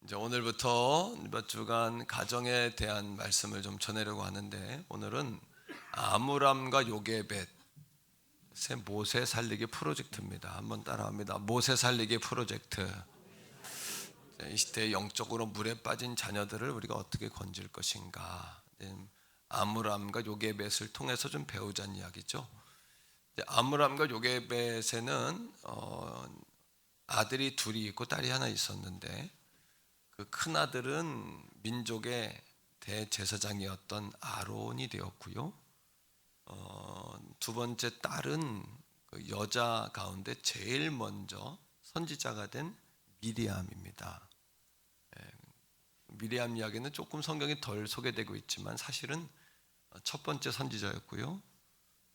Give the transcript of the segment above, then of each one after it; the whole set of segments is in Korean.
이제 오늘부터 몇 주간 가정에 대한 말씀을 좀 전하려고 하는데, 오늘은 아므람과 요게벳의 모세 살리기 프로젝트입니다. 한번 따라합니다. 모세 살리기 프로젝트. 이 시대에 영적으로 물에 빠진 자녀들을 우리가 어떻게 건질 것인가, 아므람과 요게벳을 통해서 좀 배우자는 이야기죠. 아므람과 요게벳에는 아들이 둘이 있고 딸이 하나 있었는데, 그 큰 아들은 민족의 대제사장이었던 아론이 되었고요. 두 번째 딸은 그 여자 가운데 제일 먼저 선지자가 된 미리암입니다. 미리암 이야기는 조금 성경이 덜 소개되고 있지만 사실은 첫 번째 선지자였고요.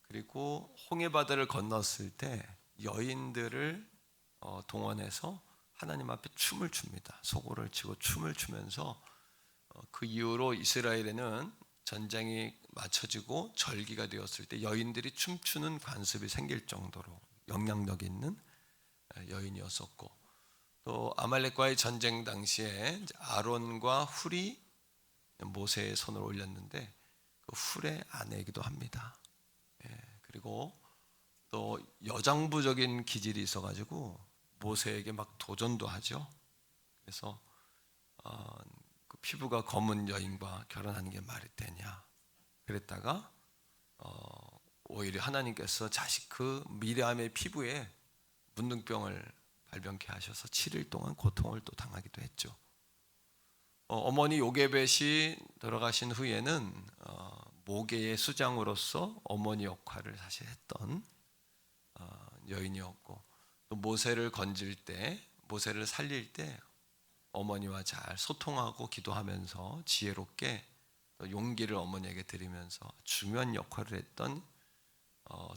그리고 홍해바다를 건넜을 때 여인들을 동원해서 하나님 앞에 춤을 춥니다. 소고를 치고 춤을 추면서 그 이후로 이스라엘에는 전쟁이 맞춰지고 절기가 되었을 때 여인들이 춤추는 관습이 생길 정도로 영향력 있는 여인이었었고, 또 아말렉과의 전쟁 당시에 아론과 훌이 모세의 손을 올렸는데 그 훌의 아내이기도 합니다. 그리고 또 여장부적인 기질이 있어가지고 모세에게 막 도전도 하죠. 그래서 그 피부가 검은 여인과 결혼하는 게 말이 되냐 그랬다가 오히려 하나님께서 자식 그 미리암의 피부에 문둥병을 발병케 하셔서 7일 동안 고통을 또 당하기도 했죠. 어머니 요게벳이 돌아가신 후에는 모계의 수장으로서 어머니 역할을 사실 했던 여인이었고, 또 모세를 건질 때, 모세를 살릴 때 어머니와 잘 소통하고 기도하면서 지혜롭게 또 용기를 어머니에게 드리면서 중요한 역할을 했던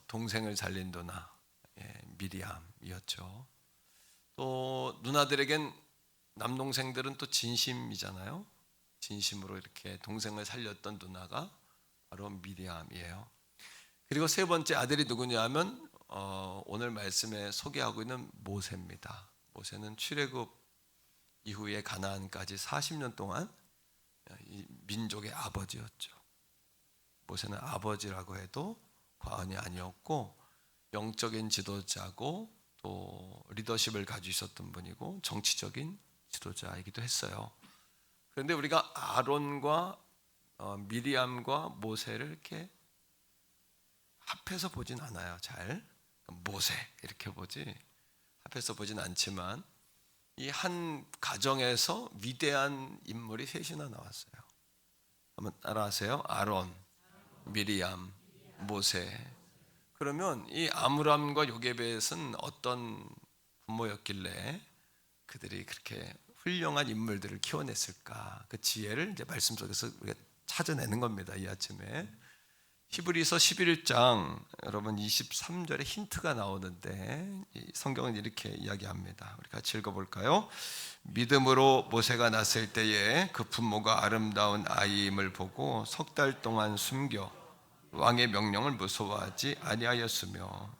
동생을 살린 누나 미리암이었죠. 또 누나들에겐 남동생들은 또 진심이잖아요. 진심으로 이렇게 동생을 살렸던 누나가 바로 미리암이에요. 그리고 세 번째 아들이 누구냐 하면 오늘 말씀에 소개하고 있는 모세입니다. 모세는 출애굽 이후에 가나안까지 40년 동안 이 민족의 아버지였죠. 모세는 아버지라고 해도 과언이 아니었고, 영적인 지도자고 또 리더십을 가지고 있었던 분이고 정치적인 지도자이기도 했어요. 그런데 우리가 아론과 미리암과 모세를 이렇게 합해서 보진 않아요. 잘 모세 이렇게 보지 합해서 보진 않지만 이 한 가정에서 위대한 인물이 셋이나 나왔어요. 한번 따라하세요. 아론, 미리암, 모세. 그러면 이 아므람과 요게벳은 어떤 부모였길래 그들이 그렇게 훌륭한 인물들을 키워냈을까? 그 지혜를 이제 말씀 속에서 우리가 찾아내는 겁니다. 이 아침에 히브리서 11장 여러분 23절에 힌트가 나오는데, 성경은 이렇게 이야기합니다. 우리 같이 읽어볼까요? 믿음으로 모세가 났을 때에 그 부모가 아름다운 아이임을 보고 석 달 동안 숨겨 왕의 명령을 무서워하지 아니하였으며.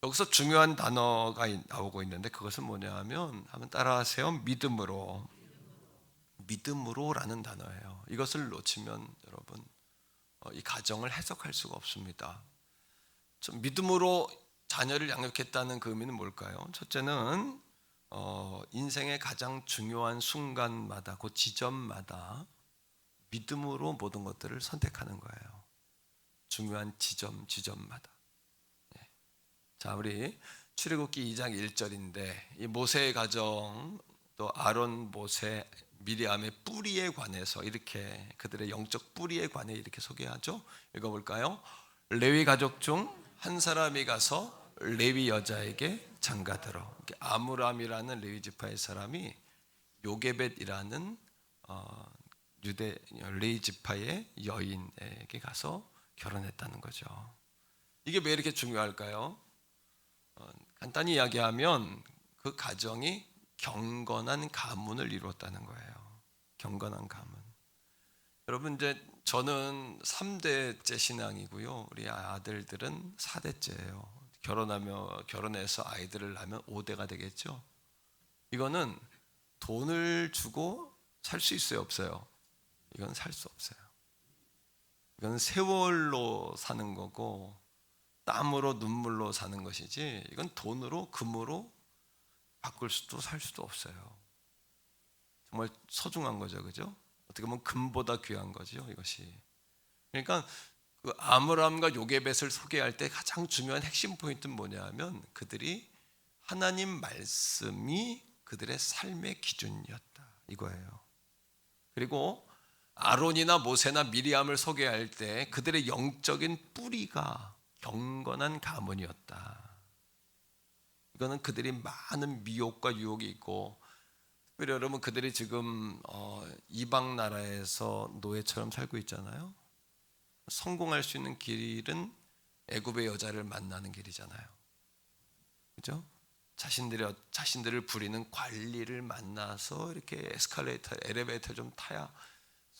여기서 중요한 단어가 나오고 있는데 그것은 뭐냐 하면, 한번 따라하세요. 믿음으로라는 단어예요. 이것을 놓치면 여러분 이 가정을 해석할 수가 없습니다. 믿음으로 자녀를 양육했다는 그 의미는 뭘까요? 첫째는 인생의 가장 중요한 순간마다, 그 지점마다 믿음으로 모든 것들을 선택하는 거예요. 중요한 지점마다. 자, 우리 출애굽기 2장 1절인데 이 모세의 가정, 또 아론, 모세, 미리암의 뿌리에 관해서 이렇게, 그들의 영적 뿌리에 관해 이렇게 소개하죠. 읽어볼까요? 레위 가족 중 한 사람이 가서 레위 여자에게 장가들어. 아므람이라는 레위 지파의 사람이 요게벳이라는 유대 레위 지파의 여인에게 가서 결혼했다는 거죠. 이게 왜 이렇게 중요할까요? 간단히 이야기하면 그 가정이 경건한 가문을 이루었다는 거예요. 경건한 가문. 여러분, 이제 저는 3대째 신앙이고요. 우리 아들들은 4대째예요. 결혼해서 아이들을 낳으면 5대가 되겠죠. 이거는 돈을 주고 살 수 있어요, 없어요? 이건 살 수 없어요. 이건 세월로 사는 거고 땀으로 눈물로 사는 것이지, 이건 돈으로 금으로 바꿀 수도 살 수도 없어요. 정말 소중한 거죠, 그죠? 어떻게 보면 금보다 귀한 거죠, 이것이. 그러니까 그 아므람과 요게벳을 소개할 때 가장 중요한 핵심 포인트는 뭐냐면, 그들이 하나님 말씀이 그들의 삶의 기준이었다, 이거예요. 그리고 아론이나 모세나 미리암을 소개할 때 그들의 영적인 뿌리가 경건한 가문이었다. 이거는 그들이 많은 미혹과 유혹이 있고, 특별히 여러분 그들이 지금 이방 나라에서 노예처럼 살고 있잖아요. 성공할 수 있는 길은 애굽의 여자를 만나는 길이잖아요. 그죠? 자신들을 부리는 관리를 만나서 이렇게 엘리베이터 좀 타야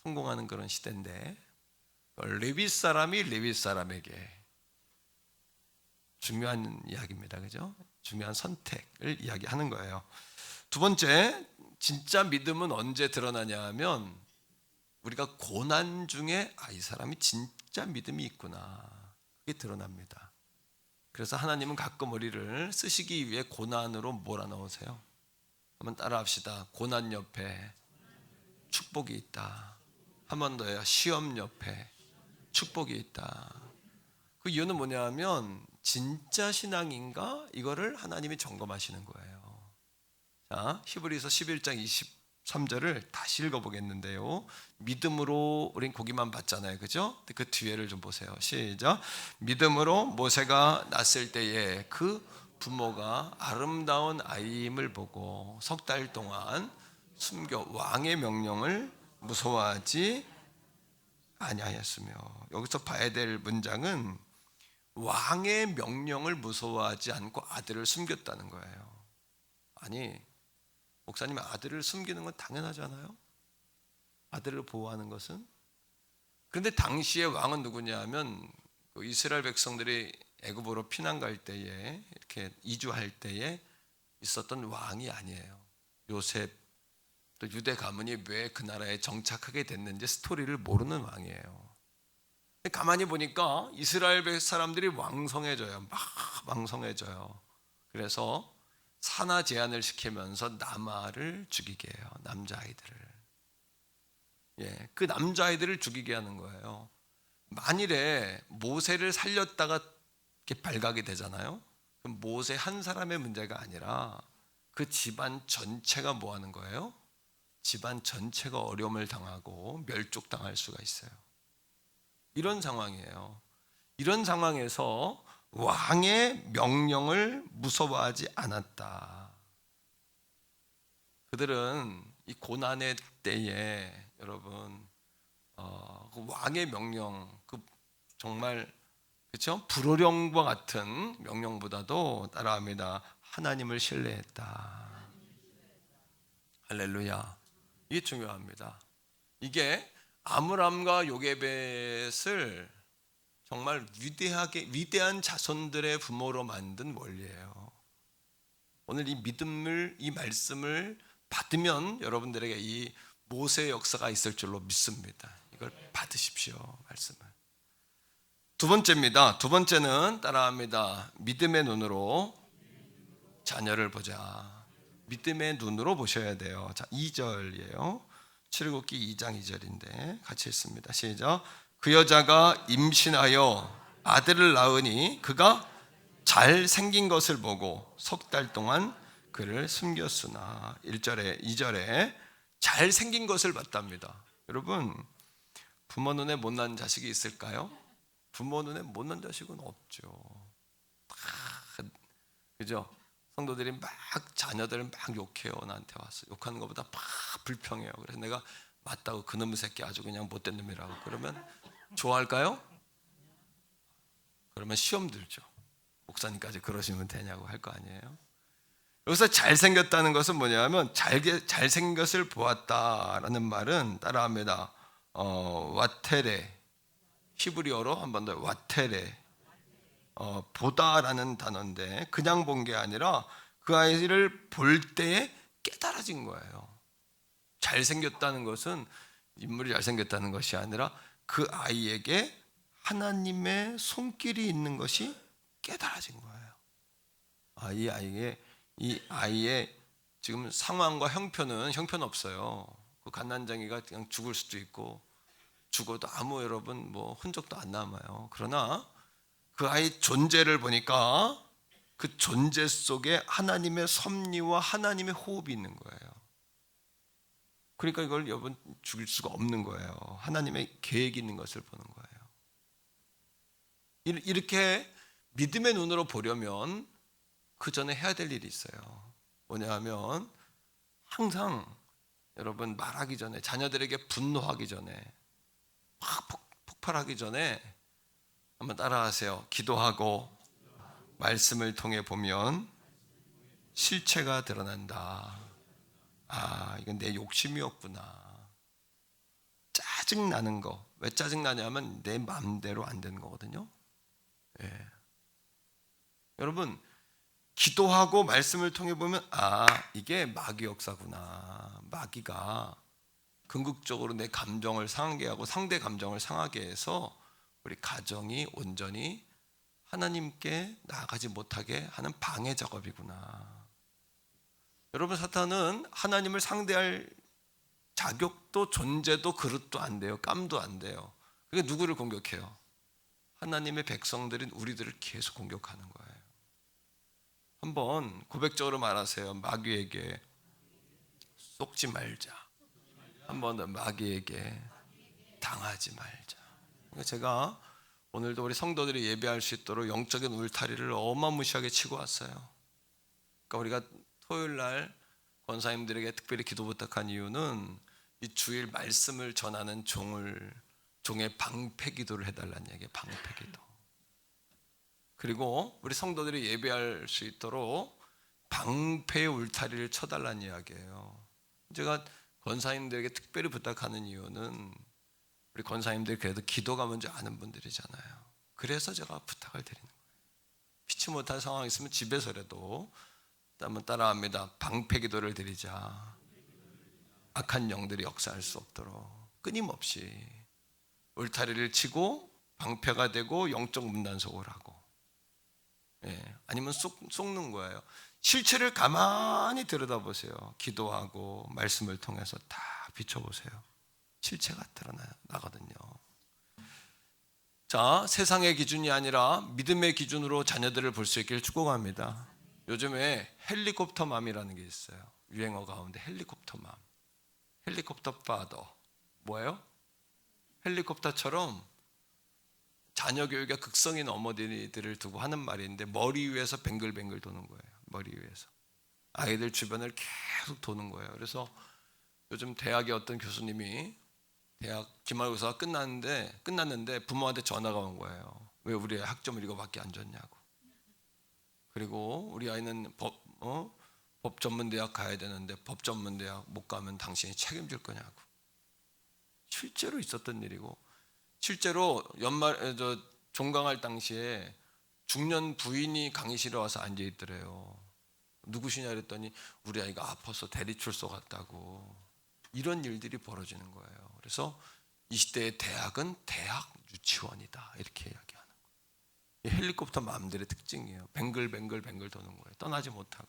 성공하는 그런 시대인데, 레위 사람이 레위 사람에게 중요한 이야기입니다. 그죠? 중요한 선택을 이야기하는 거예요. 두 번째, 진짜 믿음은 언제 드러나냐 하면, 우리가 고난 중에 이 사람이 진짜 믿음이 있구나, 그게 드러납니다. 그래서 하나님은 가끔 우리를 쓰시기 위해 고난으로 몰아넣으세요. 한번 따라합시다. 고난 옆에 축복이 있다. 한 번 더요. 시험 옆에 축복이 있다. 그 이유는 뭐냐 하면, 진짜 신앙인가, 이거를 하나님이 점검하시는 거예요. 자, 히브리서 11장 23절을 다시 읽어보겠는데요. 믿음으로, 우린 고기만 봤잖아요, 그죠? 그 뒤에를 좀 보세요. 시작. 믿음으로 모세가 낳았을 때에 그 부모가 아름다운 아이임을 보고 석 달 동안 숨겨 왕의 명령을 무서워하지 아니하였으며, 여기서 봐야 될 문장은 왕의 명령을 무서워하지 않고 아들을 숨겼다는 거예요. 아니, 목사님, 아들을 숨기는 건 당연하잖아요. 아들을 보호하는 것은. 그런데 당시의 왕은 누구냐 하면, 이스라엘 백성들이 애굽으로 피난 갈 때에, 이렇게 이주할 때에 있었던 왕이 아니에요. 요셉, 또 유대 가문이 왜 그 나라에 정착하게 됐는지 스토리를 모르는 왕이에요. 가만히 보니까 이스라엘 사람들이 왕성해져요. 막 왕성해져요. 그래서 산하 제한을 시키면서 남아를 죽이게 해요. 남자아이들을. 그 남자아이들을 죽이게 하는 거예요. 만일에 모세를 살렸다가 이렇게 발각이 되잖아요. 그럼 모세 한 사람의 문제가 아니라 그 집안 전체가 뭐 하는 거예요? 집안 전체가 어려움을 당하고 멸족당할 수가 있어요. 이런 상황이에요. 이런 상황에서 왕의 명령을 무서워하지 않았다. 그들은 이 고난의 때에, 여러분, 그 왕의 명령, 그 정말, 그렇죠? 불호령과 같은 명령보다도, 따라합니다, 하나님을 신뢰했다. 할렐루야. 이게 중요합니다. 이게 아므람과 요게벳을 정말 위대한 자손들의 부모로 만든 원리예요. 오늘 이 믿음을, 이 말씀을 받으면 여러분들에게 이 모세의 역사가 있을 줄로 믿습니다. 이걸 받으십시오, 말씀을. 두 번째입니다. 두 번째는, 따라합니다, 믿음의 눈으로 자녀를 보자. 믿음의 눈으로 보셔야 돼요. 자, 2절이에요. 출애굽기 2장 2절인데 같이 읽습니다. 시작. 그 여자가 임신하여 아들을 낳으니 그가 잘생긴 것을 보고 석 달 동안 그를 숨겼으나, 1절에 2절에 잘생긴 것을 봤답니다. 여러분, 부모 눈에 못난 자식이 있을까요? 부모 눈에 못난 자식은 없죠. 그죠? 성도들이 막 자녀들을 막 욕해요. 나한테 와서 욕하는 것보다 막 불평해요. 그래서 내가 맞다고, 그놈의 새끼 아주 그냥 못된 놈이라고 그러면 좋아할까요? 그러면 시험 들죠. 목사님까지 그러시면 되냐고 할 거 아니에요. 여기서 잘생겼다는 것은 뭐냐면, 잘생긴 것을 보았다라는 말은, 따라합니다, 와테레, 히브리어로 한 번 더, 와테레, 보다라는 단어인데, 그냥 본 게 아니라 그 아이를 볼 때에 깨달아진 거예요. 잘생겼다는 것은 인물이 잘생겼다는 것이 아니라 그 아이에게 하나님의 손길이 있는 것이 깨달아진 거예요. 이 아이의 지금 상황과 형편은 없어요. 그 갓난장이가 그냥 죽을 수도 있고 죽어도 아무 여러분 뭐 흔적도 안 남아요. 그러나 그 아이 존재를 보니까 그 존재 속에 하나님의 섭리와 하나님의 호흡이 있는 거예요. 그러니까 이걸 여러분 죽일 수가 없는 거예요. 하나님의 계획이 있는 것을 보는 거예요. 이렇게 믿음의 눈으로 보려면 그 전에 해야 될 일이 있어요. 뭐냐 하면 항상 여러분 말하기 전에, 자녀들에게 분노하기 전에, 막 폭발하기 전에 한번 따라하세요. 기도하고 말씀을 통해 보면 실체가 드러난다. 이건 내 욕심이었구나. 짜증나는 거. 왜 짜증나냐면 내 마음대로 안 되는 거거든요. 예. 여러분 기도하고 말씀을 통해 보면 이게 마귀 역사구나. 마귀가 궁극적으로 내 감정을 상하게 하고 상대 감정을 상하게 해서 우리 가정이 온전히 하나님께 나아가지 못하게 하는 방해 작업이구나. 여러분 사탄은 하나님을 상대할 자격도 존재도 그릇도 안 돼요. 깜도 안 돼요. 그게 누구를 공격해요? 하나님의 백성들인 우리들을 계속 공격하는 거예요. 한번 고백적으로 말하세요. 마귀에게 속지 말자. 한 번 더 마귀에게 당하지 말자. 제가 오늘도 우리 성도들이 예배할 수 있도록 영적인 울타리를 어마무시하게 치고 왔어요. 그러니까 우리가 토요일 날 권사님들에게 특별히 기도 부탁한 이유는 이 주일 말씀을 전하는 종의 방패 기도를 해달라는 얘기예요. 방패 기도. 그리고 우리 성도들이 예배할 수 있도록 방패의 울타리를 쳐달라는 이야기예요. 제가 권사님들에게 특별히 부탁하는 이유는 우리 권사님들이 그래도 기도가 먼저 아는 분들이잖아요. 그래서 제가 부탁을 드리는 거예요. 피치 못할 상황이 있으면 집에서라도 한번 따라합니다. 방패 기도를 드리자. 악한 영들이 역사할 수 없도록 끊임없이 울타리를 치고 방패가 되고 영적 문단속을 하고, 아니면 속는 거예요. 실체를 가만히 들여다보세요. 기도하고 말씀을 통해서 다 비춰보세요. 실체가 드러나거든요. 자, 세상의 기준이 아니라 믿음의 기준으로 자녀들을 볼 수 있기를 축복합니다. 요즘에 헬리콥터맘이라는 게 있어요. 유행어 가운데 헬리콥터맘, 헬리콥터 파더. 뭐예요? 헬리콥터처럼 자녀 교육에 극성인 어머니들을 두고 하는 말인데, 머리 위에서 뱅글뱅글 도는 거예요. 머리 위에서 아이들 주변을 계속 도는 거예요. 그래서 요즘 대학의 어떤 교수님이 대학 기말고사가 끝났는데 부모한테 전화가 온 거예요. 왜 우리 학점을 이거밖에 안 줬냐고. 그리고 우리 아이는 법 전문대학 가야 되는데 법 전문대학 못 가면 당신이 책임질 거냐고. 실제로 있었던 일이고, 실제로 종강할 당시에 중년 부인이 강의실에 와서 앉아 있더래요. 누구시냐 그랬더니 우리 아이가 아파서 대리출소 갔다고. 이런 일들이 벌어지는 거예요. 그래서 이 시대의 대학은 대학 유치원이다, 이렇게 이야기하는 거예요. 이 헬리콥터 맘들의 특징이에요. 뱅글뱅글 도는 거예요. 떠나지 못하고.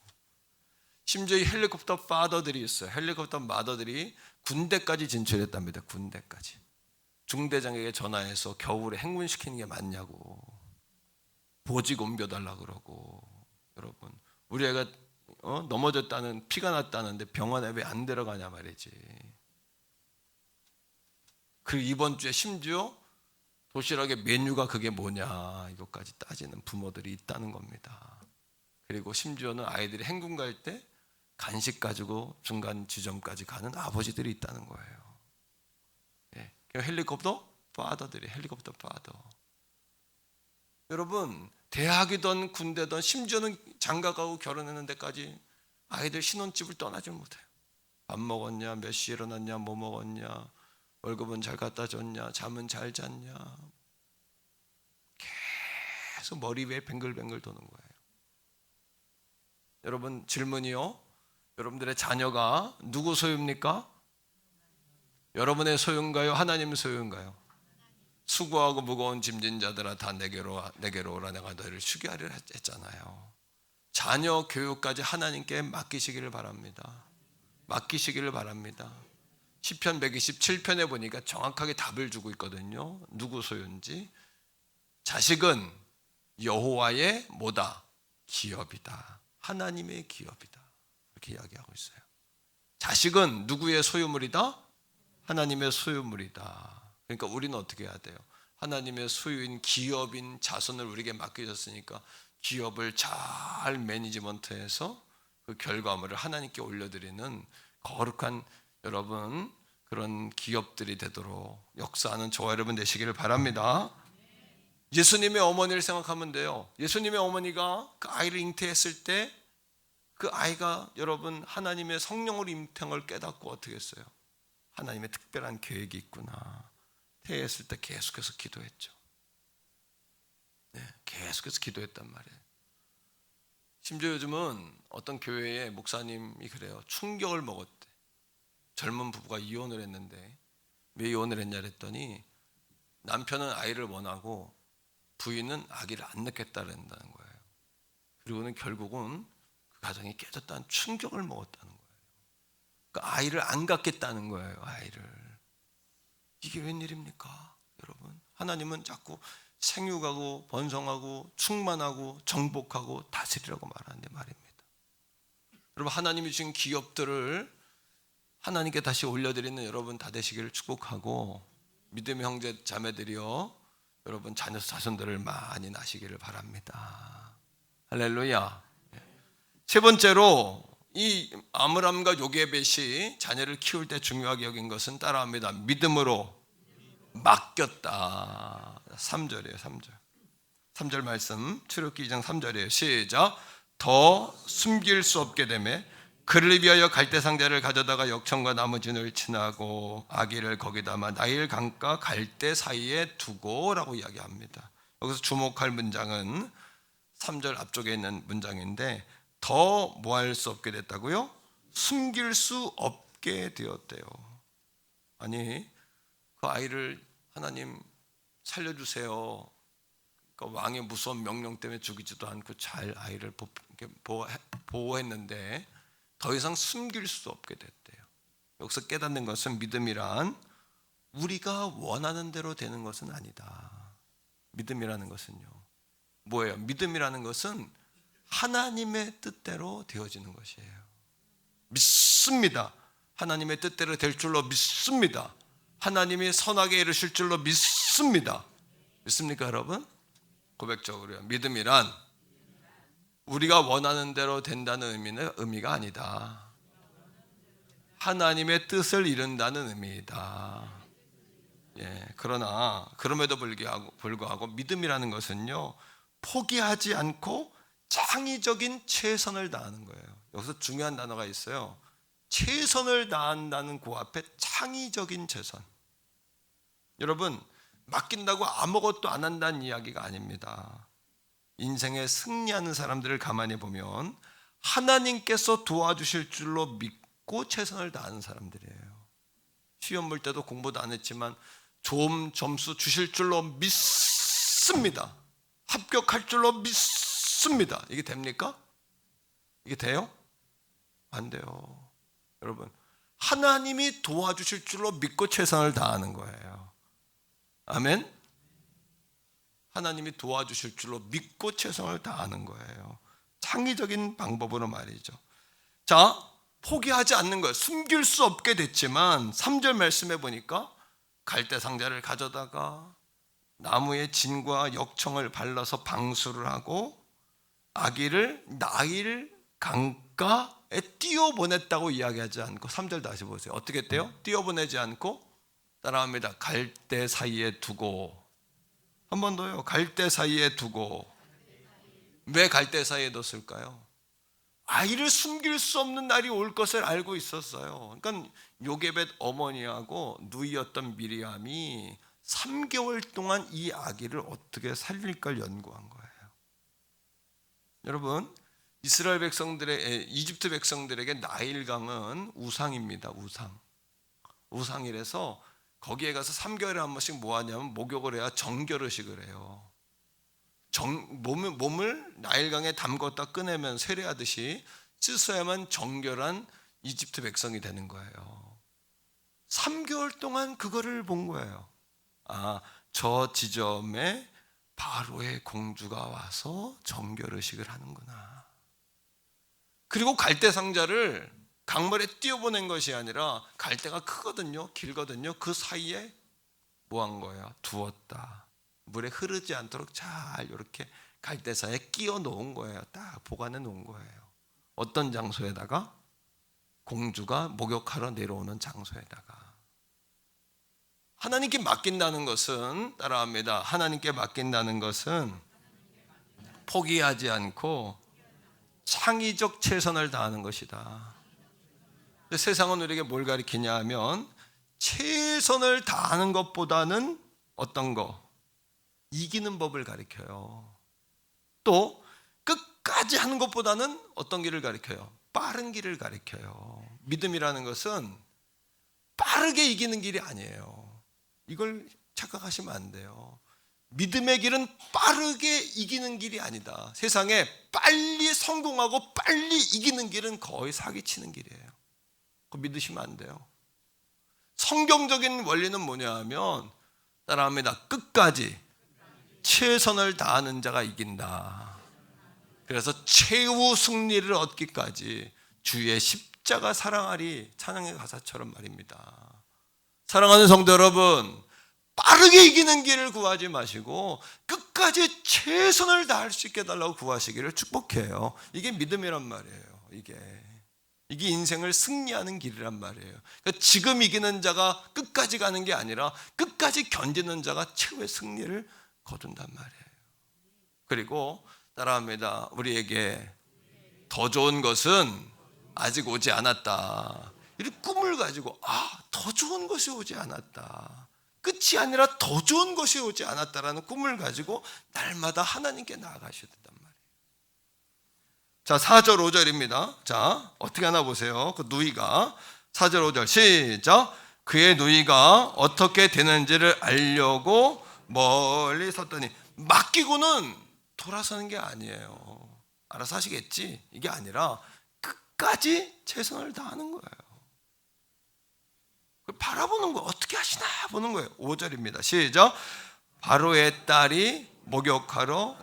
심지어 이 헬리콥터 파더들이 있어요. 헬리콥터 마더들이 군대까지 진출했답니다. 군대까지. 중대장에게 전화해서 겨울에 행군시키는 게 맞냐고, 보직 옮겨달라 그러고. 여러분, 우리 애가 넘어졌다는, 피가 났다는데 병원에 왜 안 데려가냐 말이지. 그리고 이번 주에 심지어 도시락의 메뉴가 그게 뭐냐 이것까지 따지는 부모들이 있다는 겁니다. 그리고 심지어는 아이들이 행군 갈 때 간식 가지고 중간 지점까지 가는 아버지들이 있다는 거예요. 헬리콥터 파더들이, 헬리콥터 파더. 여러분, 대학이든 군대든 심지어는 장가가고 결혼하는 데까지 아이들 신혼집을 떠나지 못해요. 밥 먹었냐, 몇 시에 일어났냐, 뭐 먹었냐, 월급은 잘 갖다 줬냐, 잠은 잘 잤냐, 계속 머리 위에 뱅글뱅글 도는 거예요. 여러분, 질문이요. 여러분들의 자녀가 누구 소유입니까? 여러분의 소유인가요? 하나님 소유인가요? 수고하고 무거운 짐진 자들아 다 내게로 오라 내가 너희를 쉬게 하리라 했잖아요. 자녀 교육까지 하나님께 맡기시기를 바랍니다. 맡기시기를 바랍니다. 시편 127편에 보니까 정확하게 답을 주고 있거든요. 누구 소유인지. 자식은 여호와의 뭐다? 기업이다. 하나님의 기업이다. 이렇게 이야기하고 있어요. 자식은 누구의 소유물이다? 하나님의 소유물이다. 그러니까 우리는 어떻게 해야 돼요? 하나님의 소유인 기업인 자손을 우리에게 맡기셨으니까 기업을 잘 매니지먼트해서 그 결과물을 하나님께 올려드리는 거룩한 여러분 그런 기업들이 되도록 역사하는 저와 여러분 되시기를 바랍니다. 예수님의 어머니를 생각하면 돼요. 예수님의 어머니가 그 아이를 잉태했을 때 그 아이가 여러분 하나님의 성령으로 잉태한 깨닫고 어떻게 했어요? 하나님의 특별한 계획이 있구나. 태했을 때 계속해서 기도했죠. 네, 계속해서 기도했단 말이에요. 심지어 요즘은 어떤 교회의 목사님이 그래요. 충격을 먹었대. 젊은 부부가 이혼을 했는데 왜 이혼을 했냐 그랬더니 남편은 아이를 원하고 부인은 아기를 안 낳겠다 그런다는 거예요. 그리고는 결국은 그 가정이 깨졌다는 충격을 먹었다는 거예요. 그러니까 아이를 안 갖겠다는 거예요. 아이를. 이게 웬일입니까? 여러분 하나님은 자꾸 생육하고 번성하고 충만하고 정복하고 다스리라고 말하는데 말입니다. 여러분 하나님이 주신 기업들을 하나님께 다시 올려드리는 여러분 다 되시기를 축복하고 믿음의 형제 자매들이여 여러분 자녀 자손들을 많이 낳으시기를 바랍니다. 할렐루야. 세 번째로 이 아므람과 요게벳이 자녀를 키울 때 중요하게 여긴 것은 따라합니다. 믿음으로 맡겼다. 3절이에요. 3절. 3절 말씀 출애굽기 2장 3절이에요. 시작. 더 숨길 수 없게 되매 그를 위하여 갈대상자를 가져다가 역청과 나무진을 친하고 아기를 거기 담아 나일 강가 갈대 사이에 두고라고 이야기합니다. 여기서 주목할 문장은 3절 앞쪽에 있는 문장인데 더 뭐 할 수 없게 됐다고요? 숨길 수 없게 되었대요. 아니 그 아이를 하나님 살려주세요. 그러니까 왕의 무서운 명령 때문에 죽이지도 않고 잘 아이를 보호했는데 더 이상 숨길 수 없게 됐대요. 여기서 깨닫는 것은 믿음이란 우리가 원하는 대로 되는 것은 아니다. 믿음이라는 것은요. 뭐예요? 믿음이라는 것은 하나님의 뜻대로 되어지는 것이에요. 믿습니다. 하나님의 뜻대로 될 줄로 믿습니다. 하나님이 선하게 이루실 줄로 믿습니다. 믿습니까 여러분? 고백적으로요. 믿음이란 우리가 원하는 대로 된다는 의미가 아니다. 하나님의 뜻을 이룬다는 의미이다. 예, 그러나 그럼에도 불구하고 믿음이라는 것은요 포기하지 않고 창의적인 최선을 다하는 거예요. 여기서 중요한 단어가 있어요. 최선을 다한다는 그 앞에 창의적인 최선. 여러분 맡긴다고 아무것도 안 한다는 이야기가 아닙니다. 인생에 승리하는 사람들을 가만히 보면 하나님께서 도와주실 줄로 믿고 최선을 다하는 사람들이에요. 시험 볼 때도 공부도 안 했지만 좋은 점수 주실 줄로 믿습니다. 합격할 줄로 믿습니다. 이게 됩니까? 이게 돼요? 안 돼요. 여러분 하나님이 도와주실 줄로 믿고 최선을 다하는 거예요. 아멘. 하나님이 도와주실 줄로 믿고 최선을 다하는 거예요. 창의적인 방법으로 말이죠. 자, 포기하지 않는 거예요. 숨길 수 없게 됐지만 3절 말씀해 보니까 갈대 상자를 가져다가 나무에 진과 역청을 발라서 방수를 하고 아기를 나일 강가에 띄워보냈다고 이야기하지 않고 3절 다시 보세요. 어떻게 했대요? 띄워보내지 않고 따라합니다. 갈대 사이에 두고. 한 번 더요. 갈대 사이에 두고. 왜 갈대 사이에 뒀을까요? 아이를 숨길 수 없는 날이 올 것을 알고 있었어요. 그러니까 요게벳 어머니하고 누이였던 미리암이 3개월 동안 이 아기를 어떻게 살릴까 연구한 거예요. 여러분 이스라엘 백성들의 이집트 백성들에게 나일강은 우상입니다. 우상. 우상이라서 거기에 가서 3개월에 한 번씩 뭐 하냐면 목욕을 해야 정결의식을 해요. 몸을 나일강에 담궜다 꺼내면 세례하듯이 씻어야만 정결한 이집트 백성이 되는 거예요. 3개월 동안 그거를 본 거예요. 저 지점에 바로의 공주가 와서 정결의식을 하는구나. 그리고 갈대 상자를 강물에 띄워보낸 것이 아니라 갈대가 크거든요, 길거든요. 그 사이에 뭐 한 거예요? 두었다. 물에 흐르지 않도록 잘 이렇게 갈대사에 끼워 놓은 거예요. 딱 보관해 놓은 거예요. 어떤 장소에다가? 공주가 목욕하러 내려오는 장소에다가. 하나님께 맡긴다는 것은, 따라합니다, 하나님께 맡긴다는 것은 포기하지 않고 창의적 최선을 다하는 것이다. 근데 세상은 우리에게 뭘 가르치냐 하면 최선을 다하는 것보다는 어떤 거? 이기는 법을 가르쳐요. 또 끝까지 하는 것보다는 어떤 길을 가르쳐요? 빠른 길을 가르쳐요. 믿음이라는 것은 빠르게 이기는 길이 아니에요. 이걸 착각하시면 안 돼요. 믿음의 길은 빠르게 이기는 길이 아니다. 세상에 빨리 성공하고 빨리 이기는 길은 거의 사기치는 길이에요. 그거 믿으시면 안 돼요. 성경적인 원리는 뭐냐 하면, 따라합니다, 끝까지 최선을 다하는 자가 이긴다. 그래서 최후 승리를 얻기까지 주의 십자가 사랑하리, 찬양의 가사처럼 말입니다. 사랑하는 성도 여러분, 빠르게 이기는 길을 구하지 마시고 끝까지 최선을 다할 수 있게 해달라고 구하시기를 축복해요. 이게 믿음이란 말이에요. 이게 인생을 승리하는 길이란 말이에요. 그러니까 지금 이기는 자가 끝까지 가는 게 아니라 끝까지 견디는 자가 최후의 승리를 거둔단 말이에요. 그리고 따라합니다, 우리에게 더 좋은 것은 아직 오지 않았다. 이 꿈을 가지고 더 좋은 것이 오지 않았다, 끝이 아니라 더 좋은 것이 오지 않았다라는 꿈을 가지고 날마다 하나님께 나아가셔야 된단 말이에요. 자, 4절 5절입니다. 자, 어떻게 하나 보세요. 그 누이가 4절 5절 시작. 그의 누이가 어떻게 되는지를 알려고 멀리 섰더니, 맡기고는 돌아서는 게 아니에요. 알아서 하시겠지, 이게 아니라 끝까지 최선을 다하는 거예요. 바라보는 거, 어떻게 하시나 보는 거예요. 5절입니다. 시작. 바로의 딸이 목욕하러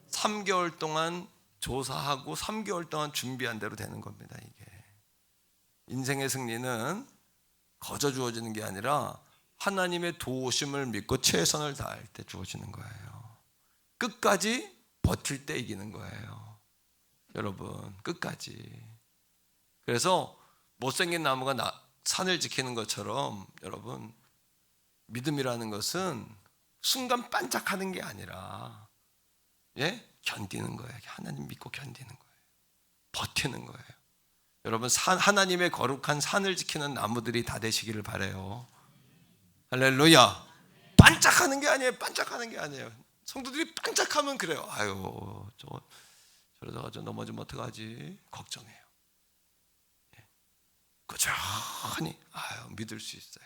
3개월 동안 조사하고 3개월 동안 준비한 대로 되는 겁니다. 이게 인생의 승리는 거저 주어지는 게 아니라 하나님의 도우심을 믿고 최선을 다할 때 주어지는 거예요. 끝까지 버틸 때 이기는 거예요. 여러분, 끝까지. 그래서 못생긴 나무가 산을 지키는 것처럼, 여러분, 믿음이라는 것은 순간 반짝하는 게 아니라 견디는 거예요. 하나님 믿고 견디는 거예요. 버티는 거예요. 여러분, 하나님의 거룩한 산을 지키는 나무들이 다 되시기를 바라요. 할렐루야. 반짝하는 게 아니에요. 반짝하는 게 아니에요. 성도들이 반짝하면 그래요. 저러다가 저 넘어지면 어떡하지? 걱정해요. 꾸준히 믿을 수 있어요.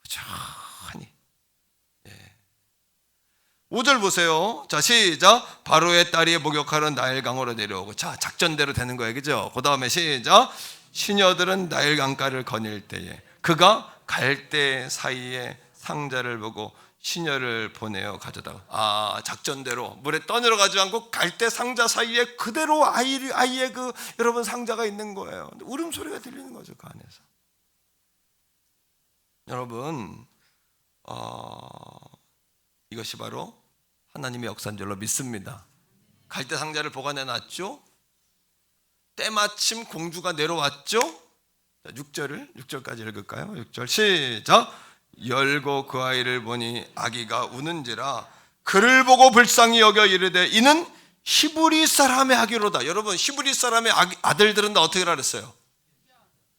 꾸준히. 5절 보세요. 자, 시작. 바로의 딸이 목욕하러 나일강으로 내려오고. 자, 작전대로 되는 거예요, 그죠? 그 다음에 시작. 시녀들은 나일강가를 거닐 때에 그가 갈대 사이에 상자를 보고 시녀를 보내어 가져다가, 작전대로 물에 떠내려가지 않고 갈대 상자 사이에 그대로 아이의 그 여러분 상자가 있는 거예요. 울음소리가 들리는 거죠, 그 안에서. 여러분, 이것이 바로 하나님의 역사인 줄로 믿습니다. 갈대 상자를 보관해 놨죠. 때마침 공주가 내려왔죠. 6절까지 읽을까요? 6절 시작. 열고 그 아이를 보니 아기가 우는지라 그를 보고 불쌍히 여겨 이르되 이는 히브리 사람의 아기로다. 여러분, 히브리 사람의 아들들은 다 어떻게 그랬어요?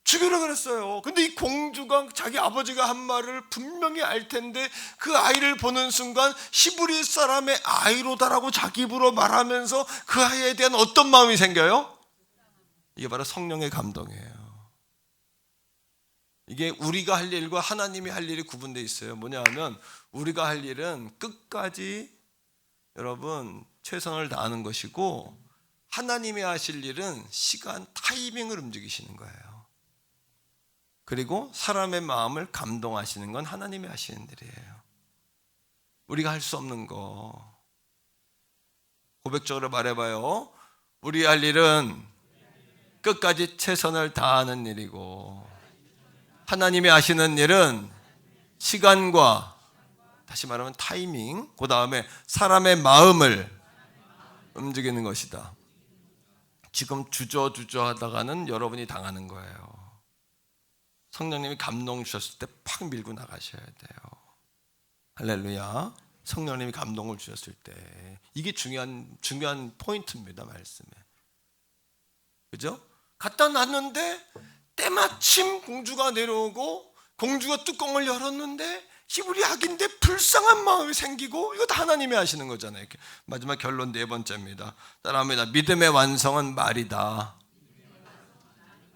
죽이라 그랬어요. 근데 이 공주가 자기 아버지가 한 말을 분명히 알 텐데 그 아이를 보는 순간 히브리 사람의 아이로다라고 자기 입으로 말하면서 그 아이에 대한 어떤 마음이 생겨요? 이게 바로 성령의 감동이에요. 이게 우리가 할 일과 하나님이 할 일이 구분되어 있어요. 뭐냐 하면 우리가 할 일은 끝까지 여러분 최선을 다하는 것이고, 하나님이 하실 일은 시간 타이밍을 움직이시는 거예요. 그리고 사람의 마음을 감동하시는 건 하나님이 하시는 일이에요. 우리가 할 수 없는 거 고백적으로 말해봐요. 우리 할 일은 끝까지 최선을 다하는 일이고, 하나님이 하시는 일은 시간과, 다시 말하면 타이밍, 그 다음에 사람의 마음을 움직이는 것이다. 지금 주저주저 하다가는 여러분이 당하는 거예요. 성령님이 감동 주셨을 때 팍 밀고 나가셔야 돼요. 할렐루야. 성령님이 감동을 주셨을 때 이게 중요한 포인트입니다. 말씀에. 그죠? 갖다 놨는데 때마침 공주가 내려오고, 공주가 뚜껑을 열었는데 히브리 악인데 불쌍한 마음이 생기고, 이거 다 하나님이 하시는 거잖아요. 이렇게. 마지막 결론 네 번째입니다. 따라합니다. 믿음의 완성은 말이다.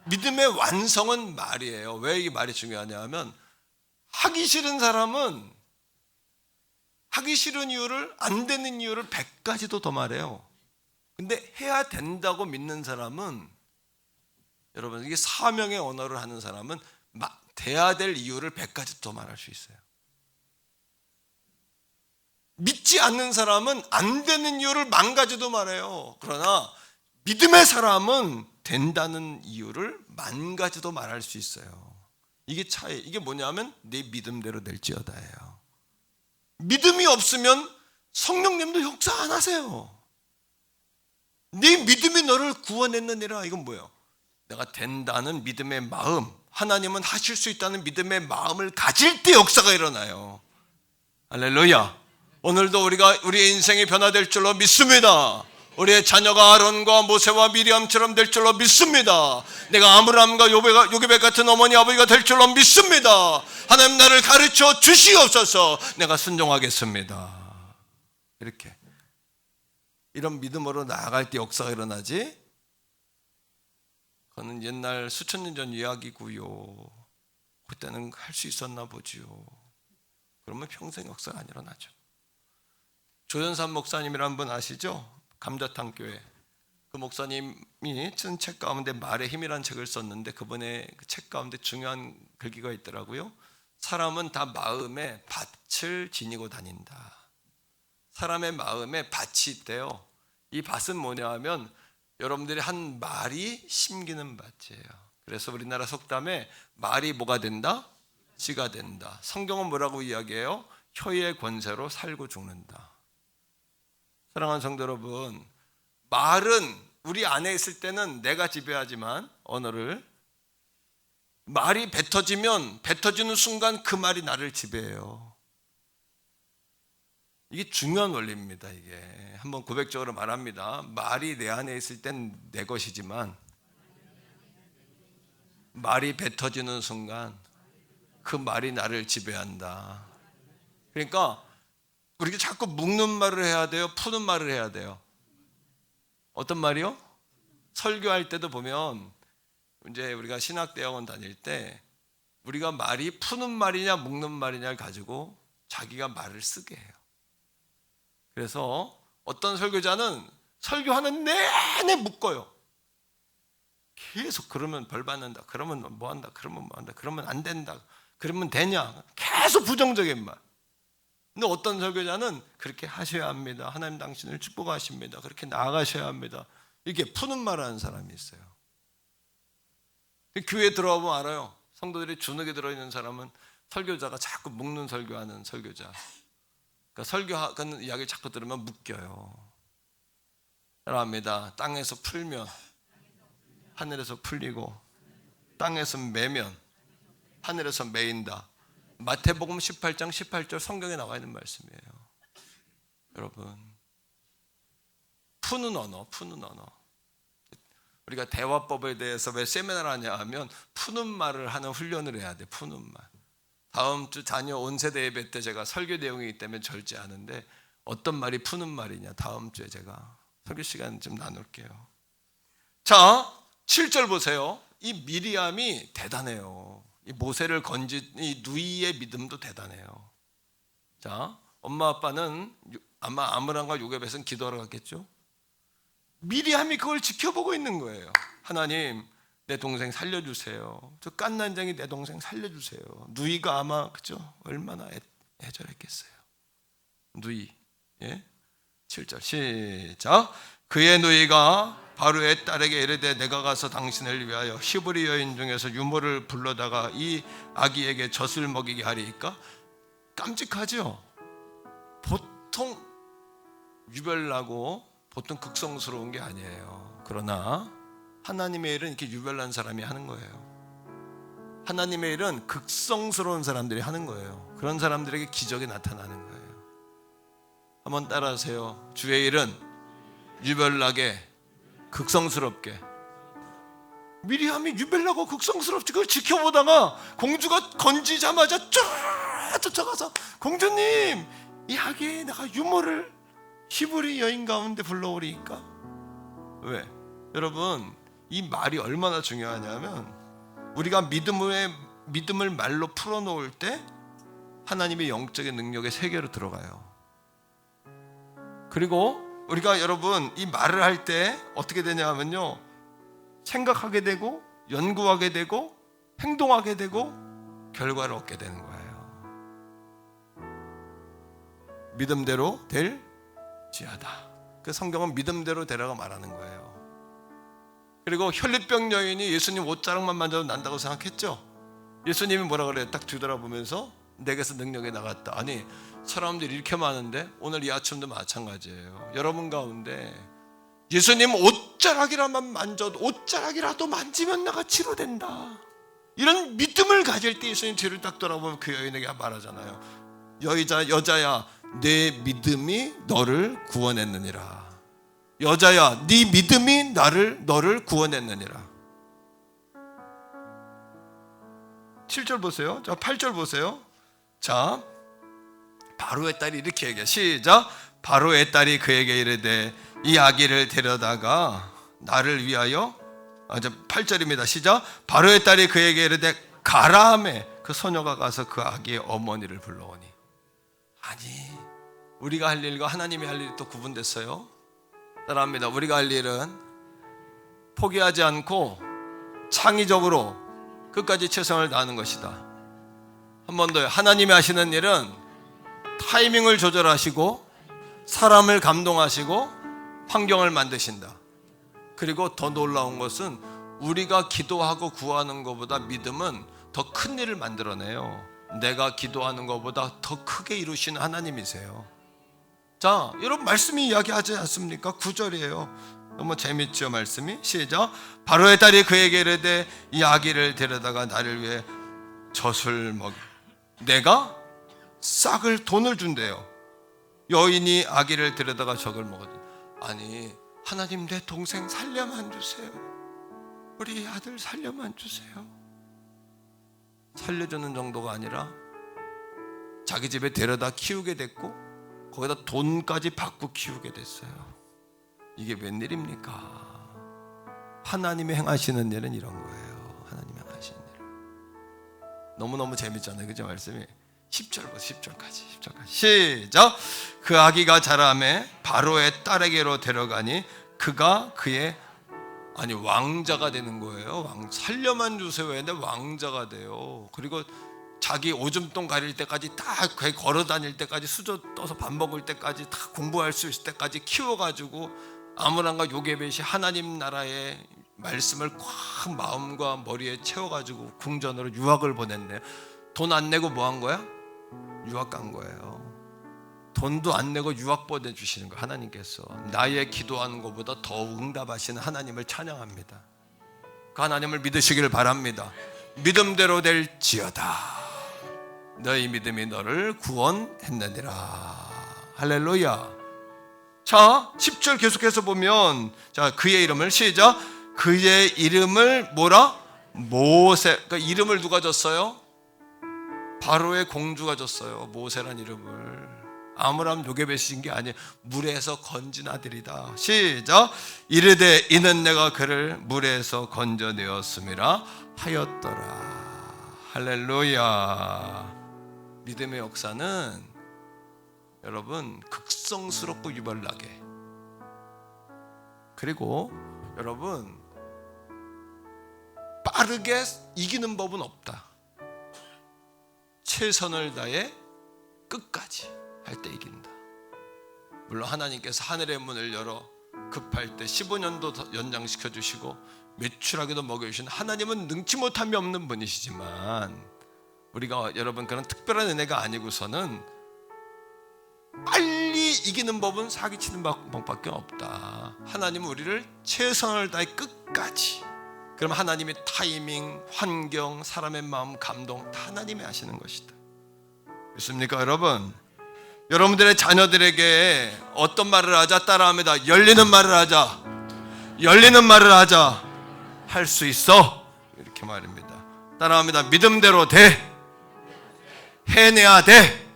믿음의 완성은 말이에요. 왜 이 말이 중요하냐 하면, 하기 싫은 사람은 하기 싫은 이유를, 안 되는 이유를 100가지도 더 말해요. 근데 해야 된다고 믿는 사람은, 여러분 이게 사명의 언어를 하는 사람은 돼야 될 이유를 100가지 더 말할 수 있어요. 믿지 않는 사람은 안 되는 이유를 10,000가지도 말해요. 그러나 믿음의 사람은 된다는 이유를 10,000가지도 말할 수 있어요. 이게 차이. 이게 뭐냐면 내 믿음대로 될지어다예요. 믿음이 없으면 성령님도 역사 안 하세요. 네 믿음이 너를 구원했느니라. 이건 뭐예요? 내가 된다는 믿음의 마음, 하나님은 하실 수 있다는 믿음의 마음을 가질 때 역사가 일어나요. 할렐루야. 오늘도 우리가 우리의 인생이 변화될 줄로 믿습니다. 우리의 자녀가 아론과 모세와 미리암처럼 될 줄로 믿습니다. 내가 아므람과 요게벳 같은 어머니 아버지가 될 줄로 믿습니다. 하나님 나를 가르쳐 주시옵소서. 내가 순종하겠습니다. 이렇게 이런 믿음으로 나아갈 때 역사가 일어나지, 그거는 옛날 수천 년 전 이야기고요. 그때는 할 수 있었나 보지요. 그러면 평생 역사가 안 일어나죠. 조연산 목사님이라는 분 아시죠? 감자탕 교회. 그 목사님이 쓴 책 가운데 말의 힘이라는 책을 썼는데, 그분의 그 책 가운데 중요한 글귀가 있더라고요. 사람은 다 마음에 밭을 지니고 다닌다. 사람의 마음에 밭이 있대요. 이 밭은 뭐냐 하면 여러분들이 한 말이 심기는 밭이에요. 그래서 우리나라 속담에 말이 뭐가 된다? 씨가 된다. 성경은 뭐라고 이야기해요? 혀의 권세로 살고 죽는다. 사랑하는 성도 여러분, 말은 우리 안에 있을 때는 내가 지배하지만 언어를, 말이 뱉어지는 순간 그 말이 나를 지배해요. 이게 중요한 원리입니다. 이게 한번 고백적으로 말합니다. 말이 내 안에 있을 땐 내 것이지만 말이 뱉어지는 순간 그 말이 나를 지배한다. 그러니까 우리가 자꾸 묵는 말을 해야 돼요? 푸는 말을 해야 돼요? 어떤 말이요? 설교할 때도 보면 이제 우리가 신학대학원 다닐 때 우리가 말이 푸는 말이냐 묵는 말이냐를 가지고 자기가 말을 쓰게 해요. 그래서 어떤 설교자는 설교하는 내내 묶어요. 계속 그러면 벌 받는다, 그러면 뭐 한다, 그러면 뭐 한다, 그러면 안 된다, 그러면 되냐, 계속 부정적인 말. 근데 어떤 설교자는 그렇게 하셔야 합니다, 하나님 당신을 축복하십니다, 그렇게 나아가셔야 합니다, 이렇게 푸는 말을 하는 사람이 있어요. 교회에 들어와 보면 알아요. 성도들이 주눅에 들어있는 사람은 설교자가 자꾸 묶는 설교하는 설교자. 그러니까 설교하는 이야기를 자꾸 들으면 묶여요. 따라합니다. 땅에서 풀면 하늘에서 풀리고, 땅에서 매면 하늘에서 매인다. 마태복음 18장 18절 성경에 나와 있는 말씀이에요. 여러분, 푸는 언어. 우리가 대화법에 대해서 왜 세미나를 하냐 하면 푸는 말을 하는 훈련을 해야 돼. 푸는 말. 다음 주 자녀 온세대 예배 때 제가 설교 내용이기 때문에 절제하는데 어떤 말이 푸는 말이냐, 다음 주에 제가 설교 시간 좀 나눌게요. 자, 7절 보세요. 이 미리암이 대단해요. 이 모세를 건진 이 누이의 믿음도 대단해요. 자, 엄마 아빠는 아마 아므람과 요게벳은 기도하러 갔겠죠. 미리암이 그걸 지켜보고 있는 거예요. 하나님, 내 동생 살려주세요. 저 깐난쟁이 내 동생 살려주세요. 누이가 아마 그죠? 얼마나 애절했겠어요. 누이. 예? 7절 시작. 그의 누이가 바로의 딸에게 이르되 내가 가서 당신을 위하여 히브리 여인 중에서 유모를 불러다가 이 아기에게 젖을 먹이게 하리이까? 깜찍하죠? 보통 유별나고 보통 극성스러운 게 아니에요. 그러나 하나님의 일은 이렇게 유별난 사람이 하는 거예요. 하나님의 일은 극성스러운 사람들이 하는 거예요. 그런 사람들에게 기적이 나타나는 거예요. 한번 따라하세요. 주의 일은 유별나게 극성스럽게. 미리암이 유별나고 극성스럽지 그걸 지켜보다가 공주가 건지자마자 쫙 쫓아가서 공주님, 이 아기에 내가 유모를 히브리 여인 가운데 불러오리니까. 왜? 여러분, 이 말이 얼마나 중요하냐면 우리가 믿음을 말로 풀어놓을 때 하나님의 영적인 능력의 세계로 들어가요. 그리고 우리가 여러분 이 말을 할 때 어떻게 되냐면요, 생각하게 되고 연구하게 되고 행동하게 되고 결과를 얻게 되는 거예요. 믿음대로 될지어다. 그 성경은 믿음대로 되라고 말하는 거예요. 그리고 혈류병 여인이 예수님 옷자락만 만져도 난다고 생각했죠. 예수님이 뭐라 그래요? 딱 뒤돌아보면서 내게서 능력이 나갔다. 아니, 사람들이 이렇게 많은데 오늘 이 아침도 마찬가지예요. 여러분 가운데 예수님 옷자락이라도 만지면 내가 치료된다, 이런 믿음을 가질 때 예수님 뒤를 딱 돌아보면 그 여인에게 말하잖아요. 여자야, 내 믿음이 너를 구원했느니라. 여자야, 네 믿음이 너를 구원했느니라. 7절 보세요. 자, 8절 보세요. 자, 바로의 딸이 이렇게 얘기해. 시작. 바로의 딸이 그에게 이르되 이 아기를 데려다가 나를 위하여. 8절입니다. 시작. 바로의 딸이 그에게 이르되 가라 하매 그 소녀가 가서 그 아기의 어머니를 불러오니. 아니, 우리가 할 일과 하나님이 할 일이 또 구분됐어요. 따라합니다. 우리가 할 일은 포기하지 않고 창의적으로 끝까지 최선을 다하는 것이다. 한 번 더요. 하나님이 하시는 일은 타이밍을 조절하시고 사람을 감동하시고 환경을 만드신다. 그리고 더 놀라운 것은 우리가 기도하고 구하는 것보다 믿음은 더 큰 일을 만들어내요. 내가 기도하는 것보다 더 크게 이루시는 하나님이세요. 자, 여러분 말씀이 이야기하지 않습니까? 9절이에요. 너무 재밌죠, 말씀이? 시작. 바로의 딸이 그에게 이르되 이 아기를 데려다가 나를 위해 젖을 먹여. 내가 싹을 돈을 준대요. 여인이 아기를 데려다가 젖을 먹었대. 아니, 하나님 내 동생 살려만 주세요. 우리 아들 살려만 주세요. 살려주는 정도가 아니라 자기 집에 데려다 키우게 됐고 거기다 돈까지 받고 키우게 됐어요. 이게 웬일입니까? 하나님이 행하시는 일은 이런 거예요. 하나님이 행하시는 일. 너무너무 재밌잖아요. 그죠? 말씀이 10절까지 시작. 그 아기가 자라매 바로의 딸에게로 데려가니 그가 그의 왕자가 되는 거예요. 살려만 주세요 했는데 왕자가 돼요. 그리고 자기 오줌똥 가릴 때까지 다 걸어 다닐 때까지 수저 떠서 밥 먹을 때까지 다 공부할 수 있을 때까지 키워가지고 아므람과 요게벳이 하나님 나라의 말씀을 꽉 마음과 머리에 채워가지고 궁전으로 유학을 보냈네. 돈 안 내고 뭐 한 거야? 유학 간 거예요. 돈도 안 내고 유학 보내주시는 거. 하나님께서 나의 기도하는 것보다 더 응답하시는 하나님을 찬양합니다. 그 하나님을 믿으시기를 바랍니다. 믿음대로 될지어다. 너희 믿음이 너를 구원했느니라. 할렐루야. 자, 10절 계속해서 보면, 자, 그의 이름을 시작. 그의 이름을 뭐라? 모세. 그러니까 이름을 누가 줬어요? 바로의 공주가 줬어요. 모세란 이름을. 아므람 요게벳인 게 아니에요. 물에서 건진 아들이다. 시작. 이르되 이는 내가 그를 물에서 건져내었음이라 하였더라. 할렐루야. 믿음의 역사는 여러분 극성스럽고 유별나게, 그리고 여러분 빠르게 이기는 법은 없다. 최선을 다해 끝까지 할 때 이긴다. 물론 하나님께서 하늘의 문을 열어 급할 때 15년도 더 연장시켜 주시고 매출하게도 먹여주신 하나님은 능치 못함이 없는 분이시지만, 우리가 여러분 그런 특별한 은혜가 아니고서는 빨리 이기는 법은 사기치는 방법밖에 없다. 하나님은 우리를 최선을 다해 끝까지, 그럼 하나님의 타이밍, 환경, 사람의 마음, 감동 다 하나님이 하시는 것이다. 믿습니까 여러분? 여러분들의 자녀들에게 어떤 말을 하자? 따라합니다. 열리는 말을 하자. 열리는 말을 하자. 할 수 있어. 이렇게 말입니다. 따라합니다. 믿음대로 돼. 해내야 돼.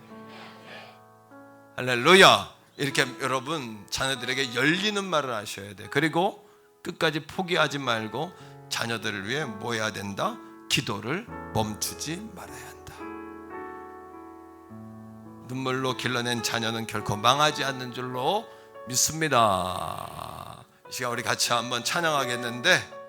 할렐루야. 이렇게 여러분 자녀들에게 열리는 말을 하셔야 돼. 그리고 끝까지 포기하지 말고 자녀들을 위해 뭐 해야 된다? 기도를 멈추지 말아야 한다. 눈물로 길러낸 자녀는 결코 망하지 않는 줄로 믿습니다. 이 시간 우리 같이 한번 찬양하겠는데,